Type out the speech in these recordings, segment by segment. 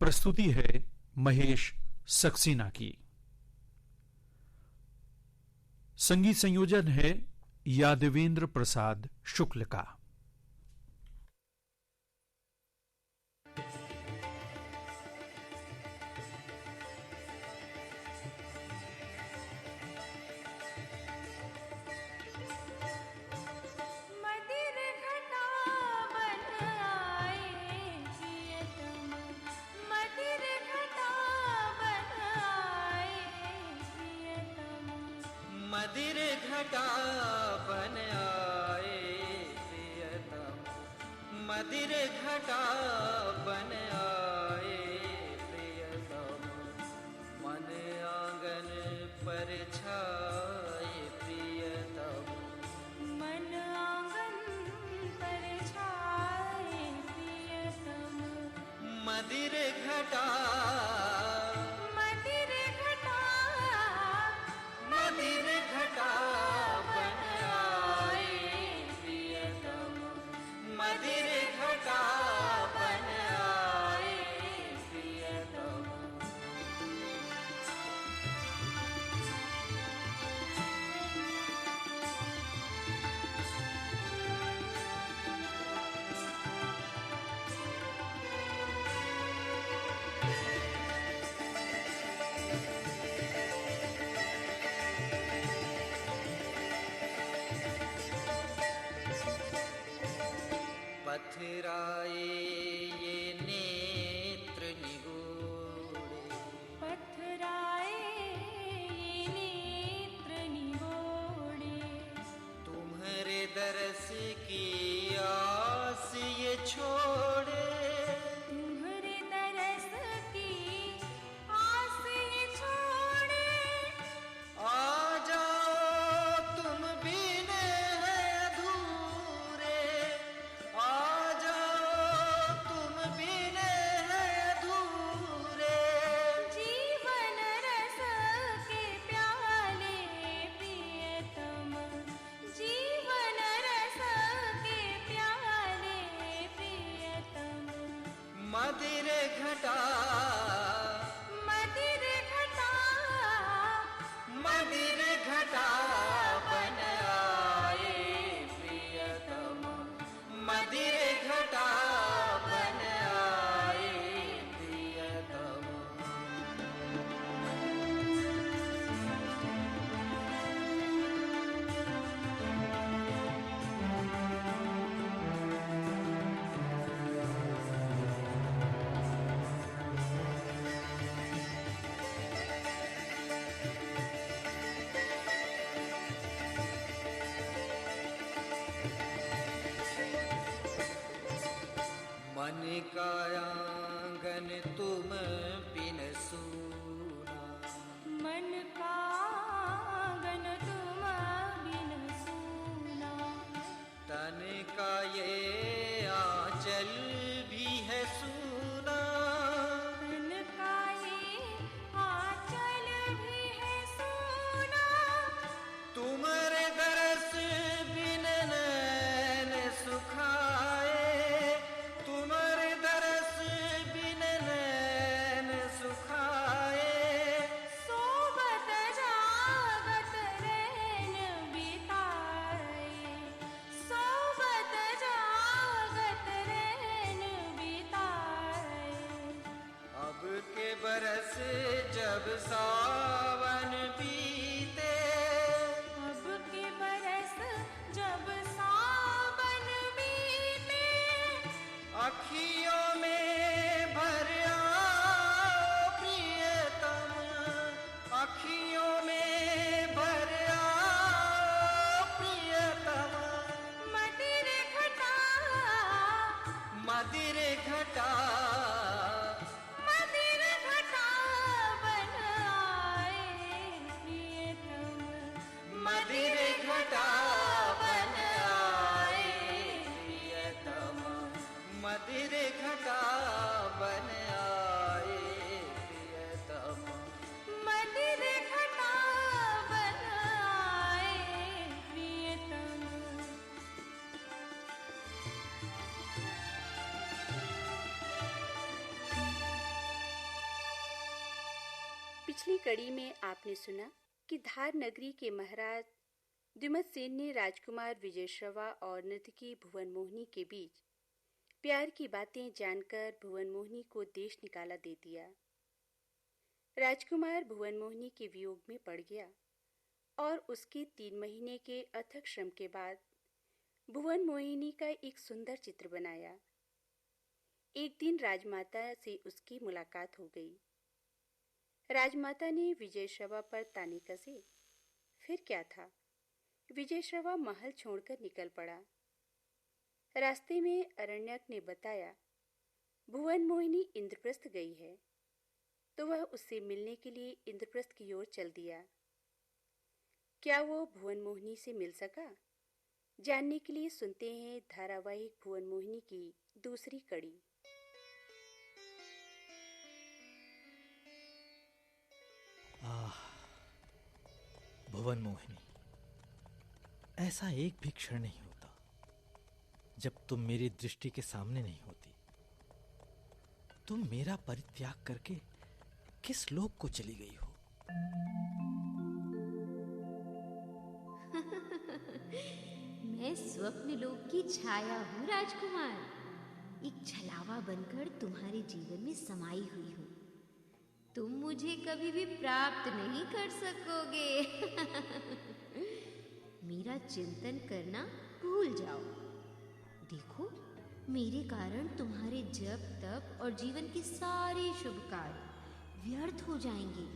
प्रस्तुति है महेश सक्सेना की। संगीत संयोजन है यादवेंद्र प्रसाद शुक्ल का। मदिर घटा बन आए प्रियतम, मदिर घटा बन आए प्रियतम, मन आंगन पर छाए प्रियतम, मन आंगन पर छाए प्रियतम, मदिर घटा बन आए प्रियतम, मदिर घटा बन आए प्रियतम। पथराए ये नेत्र निगोड़े, पथराए ये नेत्र निगोड़े, तुम्हारे दरस की आस ये छोड़े, तुम्हारे दरस की आस ये छोड़े, आ जाओ तुम बिन है अधूरे, आ जाओ तुम बिन है अधूरे, जीवन रस के प्याले प्रियतम, जीवन रस के प्याले प्रियतम, मदिर घटा मदिर घटा मदिर घटा बन आए प्रियतम, मदिर घटा बन आए प्रियतम। मन का आंगन तुम बिन सूना, मन का आंगन तुम बिन सूना, तन का ये आंचल भी है सूना, तन का ये आंचल भी है सूना, तुम्हारे दरस बिन नैन सुखाए, तुम्हारे दरस बिन नैन सुखाए, सोबत जागत रैन बिताए, सोबत जागत रैन बिताए, अब के बरस जब सावन बीते, अब के बरस जब सावन बीते, अखियों में भर आओ प्रियतम, अखियों में भर आओ प्रियतम, मदिर घटा मदिर घटा मदिर घटा बन आए प्रियतम, मदिर घटा बन आए प्रियतम, मदिर पिछली कड़ी में आपने सुना कि धार नगरी के महाराज द्विमत सेन ने राजकुमार विजयश्रवा और नर्तकी भुवन मोहिनी के बीच प्यार की बातें जानकर भुवन मोहिनी को देश निकाला दे दिया। राजकुमार भुवन मोहिनी के वियोग में पड़ गया और उसके 3 महीने के अथक श्रम के बाद भुवन मोहिनी का एक सुंदर चित्र बनाया। एक दिन राजमाता से उसकी मुलाकात हो गई। राजमाता ने विजयश्रवा पर ताने कसे। फिर क्या था, विजयश्रवा महल छोड़कर निकल पड़ा। रास्ते में अरण्यक ने बताया, भुवन मोहिनी इंद्रप्रस्थ गई है, तो वह उससे मिलने के लिए इंद्रप्रस्थ की ओर चल दिया। क्या वो भुवन मोहिनी से मिल सका? जानने के लिए सुनते हैं धारावाहिक भुवन मोहिनी की दूसरी कड़ी। भुवन मोहिनी, ऐसा एक भी क्षण नहीं होता जब तुम मेरी दृष्टि के सामने नहीं होती। तुम मेरा परित्याग करके किस लोक को चली गई हो? मैं स्वप्न लोक की छाया हूँ राजकुमार। एक छलावा बनकर तुम्हारे जीवन में समाई हुई हूँ। तुम मुझे कभी भी प्राप्त नहीं कर सकोगे। मेरा चिंतन करना भूल जाओ। देखो, मेरे कारण तुम्हारे जप तप और जीवन के सारे शुभ कार्य व्यर्थ हो जाएंगे।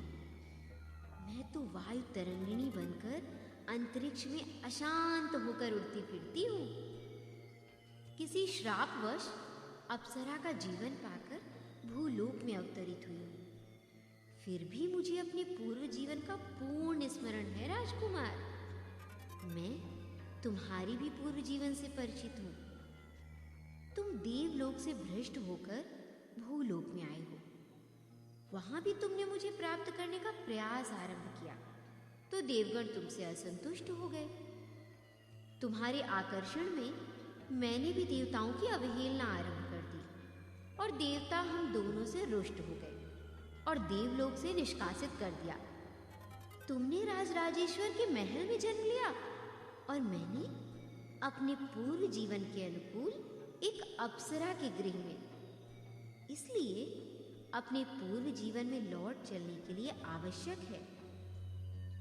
मैं तो वायु तरंगिणी बनकर अंतरिक्ष में अशांत होकर उड़ती फिरती हूँ। किसी श्रापवश अप्सरा का जीवन पाकर भूलोक में अवतरित हुई हूँ। फिर भी मुझे अपने पूर्व जीवन का पूर्ण स्मरण है राजकुमार। मैं तुम्हारी भी पूर्व जीवन से परिचित हूँ। तुम देवलोक से भ्रष्ट होकर भूलोक में आए हो। वहां भी तुमने मुझे प्राप्त करने का प्रयास आरंभ किया, तो देवगण तुमसे असंतुष्ट हो गए। तुम्हारे आकर्षण में मैंने भी देवताओं की अवहेलना आरंभ कर दी और देवता हम दोनों से रुष्ट हो गए और देवलोक से निष्कासित कर दिया। तुमने राजराजेश्वर के महल में जन्म लिया और मैंने अपने पूर्व जीवन के अनुकूल एक अप्सरा के गृह में। इसलिए अपने पूर्व जीवन में लौट चलने के लिए आवश्यक है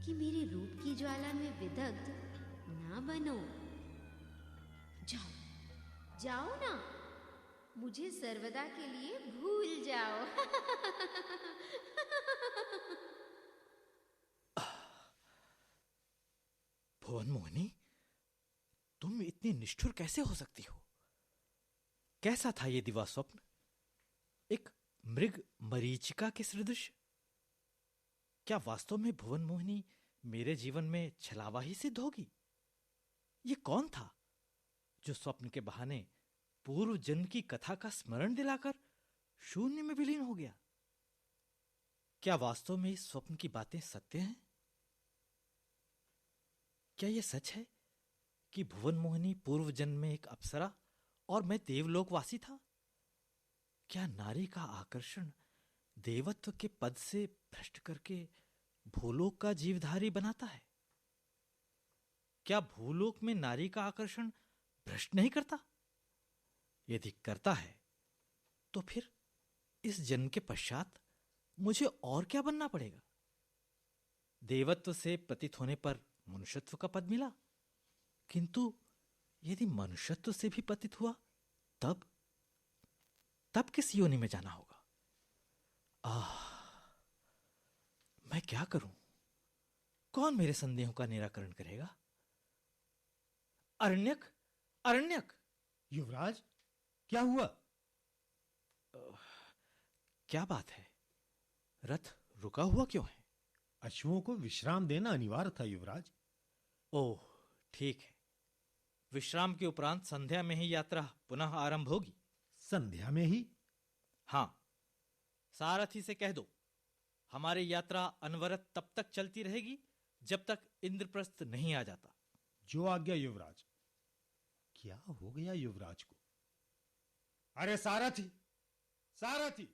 कि मेरे रूप की ज्वाला में विदग्ध ना बनो। जाओ जाओ ना, मुझे सर्वदा के लिए भूल जाओ। भुवन मोहिनी, तुम इतनी निष्ठुर कैसे हो सकती हो? कैसा था ये दिवा स्वप्न? एक मृग मरीचिका के सदृश? क्या वास्तव में भुवन मोहिनी मेरे जीवन में छलावा ही सिद्ध होगी? ये कौन था जो स्वप्न के बहाने पूर्व जन्म की कथा का स्मरण दिलाकर शून्य में विलीन हो गया? क्या वास्तव में इस स्वप्न की बातें सत्य हैं? क्या यह सच है कि भुवन मोहिनी पूर्व जन्म में एक अप्सरा और मैं देवलोकवासी था? क्या नारी का आकर्षण देवत्व के पद से भ्रष्ट करके भूलोक का जीवधारी बनाता है? क्या भूलोक में नारी का आकर्षण भ्रष्ट नहीं करता? यदि करता है तो फिर इस जन्म के पश्चात मुझे और क्या बनना पड़ेगा? देवत्व से पतित होने पर मनुष्यत्व का पद मिला, किंतु यदि मनुष्यत्व से भी पतित हुआ तब किस योनि में जाना होगा? मैं क्या करूं? कौन मेरे संदेहों का निराकरण करेगा? अरण्यक, अरण्यक! युवराज, क्या हुआ? क्या बात है? रथ रुका हुआ क्यों है? अश्वों को विश्राम देना अनिवार्य था युवराज। ओह, ठीक है। विश्राम के उपरांत संध्या में ही यात्रा पुनः आरंभ होगी। संध्या में ही? हां, सारथी से कह दो हमारी यात्रा अनवरत तब तक चलती रहेगी जब तक इंद्रप्रस्थ नहीं आ जाता। जो आज्ञा युवराज। क्या हो गया युवराज को? अरे सारथी, सारथी!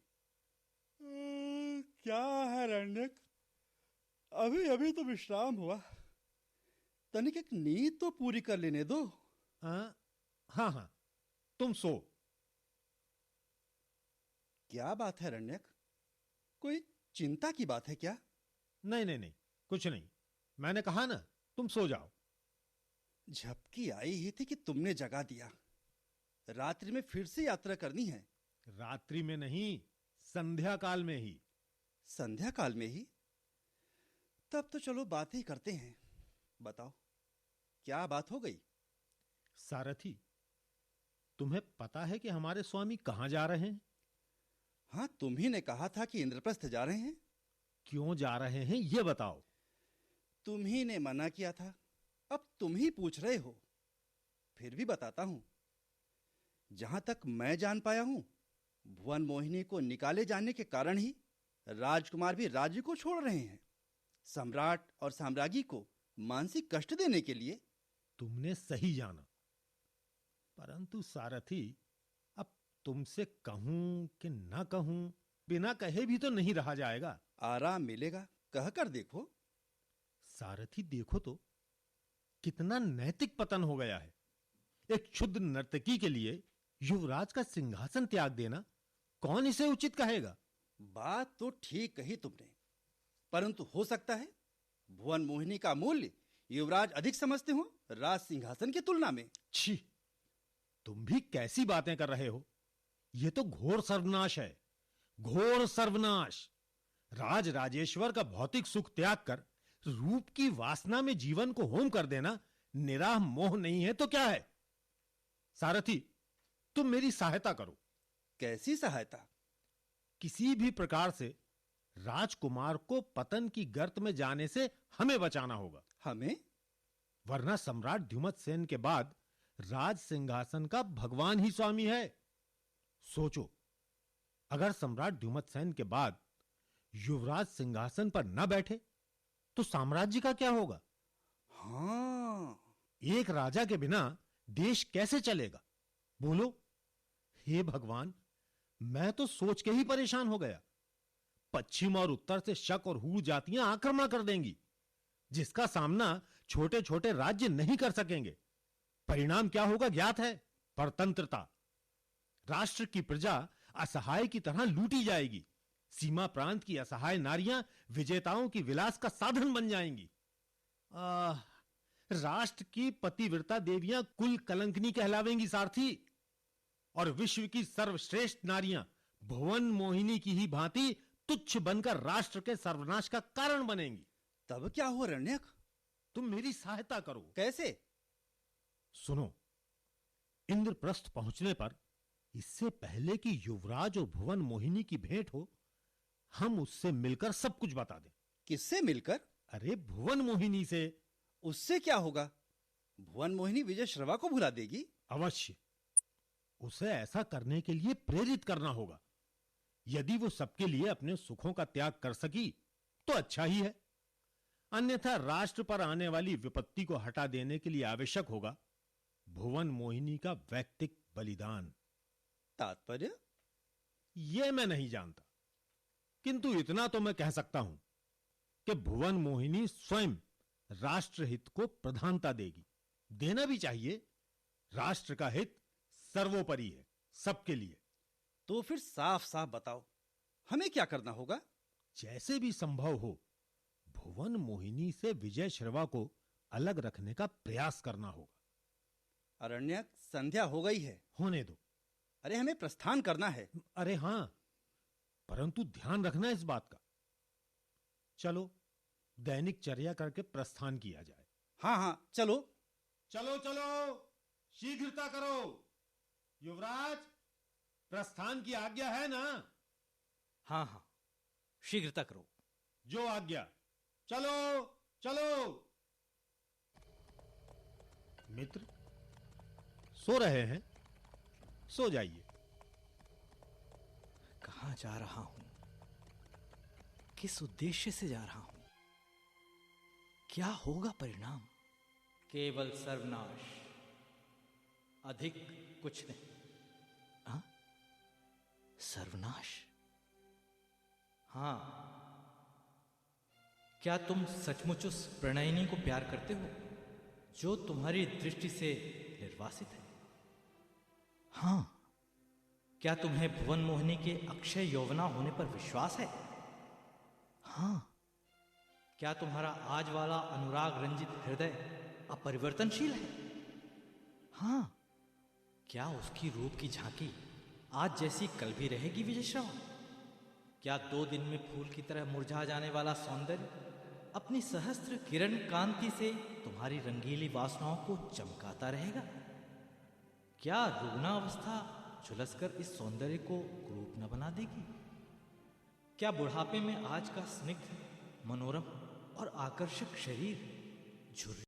क्या है अरण्यक? अभी अभी तो विश्राम हुआ, तनिक एक नींद तो पूरी कर लेने दो। हाँ हाँ, तुम सो। क्या बात है रण्यक, कोई चिंता की बात है क्या? नहीं नहीं नहीं, कुछ नहीं। मैंने कहा ना, तुम सो जाओ। झपकी आई ही थी कि तुमने जगा दिया। रात्रि में फिर से यात्रा करनी है? रात्रि में नहीं, संध्या काल में ही। संध्या काल में ही? तब तो चलो बात ही करते हैं। बताओ, क्या बात हो गई? सारथी, तुम्हें पता है कि हमारे स्वामी कहां जा रहे हैं? हाँ, तुम ही ने कहा था कि इंद्रप्रस्थ जा रहे हैं। क्यों जा रहे हैं, यह बताओ। तुम ही ने मना किया था, अब तुम ही पूछ रहे हो। फिर भी बताता हूं। जहां तक मैं जान पाया हूं, भुवन मोहिनी को निकाले जाने के कारण ही राजकुमार भी राज्य को छोड़ रहे हैं, सम्राट और साम्राज्ञी को मानसिक कष्ट देने के लिए। तुमने सही जाना। परंतु सारथी, अब तुमसे कहूं कि ना कहूं, बिना कहे भी तो नहीं रहा जाएगा। आराम मिलेगा, कहकर देखो। सारथी देखो तो, कितना नैतिक पतन हो गया है। एक क्षुद्र नर्तकी के लिए युवराज का सिंहासन त्याग देना कौन इसे उचित कहेगा? बात तो ठीक कही तुमने, परंतु हो सकता है भुवन मोहिनी का मूल्य युवराज अधिक समझते हो राज सिंहासन की तुलना में। छी, तुम भी कैसी बातें कर रहे हो? यह तो घोर सर्वनाश है, घोर सर्वनाश। राज राजेश्वर का भौतिक सुख त्याग कर रूप की वासना में जीवन को होम कर देना निराह मोह नहीं है तो क्या है? सारथी, तुम मेरी सहायता करो। कैसी सहायता? किसी भी प्रकार से राजकुमार को पतन की गर्त में जाने से हमें बचाना होगा। हमें? वरना सम्राट द्युमत्सेन के बाद राज सिंहासन का भगवान ही स्वामी है। सोचो, अगर सम्राट द्युमत्सेन के बाद युवराज सिंहासन पर न बैठे तो साम्राज्य का क्या होगा? हाँ, एक राजा के बिना देश कैसे चलेगा? बोलो। हे भगवान, मैं तो सोच के ही परेशान हो गया। पश्चिम और उत्तर से शक और हूण जातियां आक्रमण कर देंगी, जिसका सामना छोटे छोटे राज्य नहीं कर सकेंगे। परिणाम क्या होगा ज्ञात है? परतंत्रता। राष्ट्र की प्रजा असहाय की तरह लूटी जाएगी। सीमा प्रांत की असहाय नारियां विजेताओं की विलास का साधन बन जाएंगी। राष्ट्र की पतिव्रता देवियां कुल कलंकनी कहलावेंगी सारथी, और विश्व की सर्वश्रेष्ठ नारियां भुवन मोहिनी की ही भांति तुच्छ बनकर राष्ट्र के सर्वनाश का कारण बनेंगी। तब क्या हुआ रण्यक? तुम मेरी सहायता करो। कैसे? सुनो, इंद्रप्रस्थ पहुंचने पर, इससे पहले कि युवराज और भुवन मोहिनी की भेंट हो, हम उससे मिलकर सब कुछ बता दें। किससे मिलकर? अरे भुवन मोहिनी से। उससे क्या होगा? भुवन मोहिनी विजय श्रवा को भुला देगी? अवश्य। उसे ऐसा करने के लिए प्रेरित करना होगा। यदि वो सबके लिए अपने सुखों का त्याग कर सकी तो अच्छा ही है, अन्यथा राष्ट्र पर आने वाली विपत्ति को हटा देने के लिए आवश्यक होगा भुवन मोहिनी का वैयक्तिक बलिदान। तात्पर्य? यह मैं नहीं जानता, किंतु इतना तो मैं कह सकता हूं कि भुवन मोहिनी स्वयं राष्ट्रहित को प्रधानता देगी। देना भी चाहिए। राष्ट्र का हित सर्वोपरि है, सबके लिए। तो फिर साफ साफ बताओ, हमें क्या करना होगा? जैसे भी संभव हो, भुवन मोहिनी से विजय श्रवा को अलग रखने का प्रयास करना होगा। अरण्यक, संध्या हो गई है। होने दो। अरे हमें प्रस्थान करना है। अरे हां, परंतु ध्यान रखना इस बात का। चलो दैनिक चर्या करके प्रस्थान किया जाए। हाँ हाँ, चलो चलो चलो, शीघ्रता करो। युवराज, प्रस्थान की आज्ञा है ना? हाँ हाँ, शीघ्रता करो। जो आज्ञा। चलो चलो। मित्र, सो रहे हैं? सो जाइए। कहां जा रहा हूं? किस उद्देश्य से जा रहा हूं? क्या होगा परिणाम? केवल सर्वनाश, अधिक कुछ नहीं। हाँ? सर्वनाश? हाँ, क्या तुम सचमुच उस प्रणयिनी को प्यार करते हो जो तुम्हारी दृष्टि से निर्वासित है? हां, क्या तुम्हें भुवन मोहिनी के अक्षय यौवना होने पर विश्वास है? हां, क्या तुम्हारा आज वाला अनुराग रंजित हृदय अपरिवर्तनशील है? हां, क्या उसकी रूप की झांकी आज जैसी कल भी रहेगी विजयश्रवा? क्या 2 दिन में फूल की तरह मुरझा जाने वाला सौंदर्य अपनी सहस्त्र किरण कांति से तुम्हारी रंगीली वासनाओं को चमकाता रहेगा? क्या रुग्णावस्था झुलसकर इस सौंदर्य को क्रूप न बना देगी? क्या बुढ़ापे में आज का स्निग्ध, मनोरम और आकर्षक शरीर झुर्री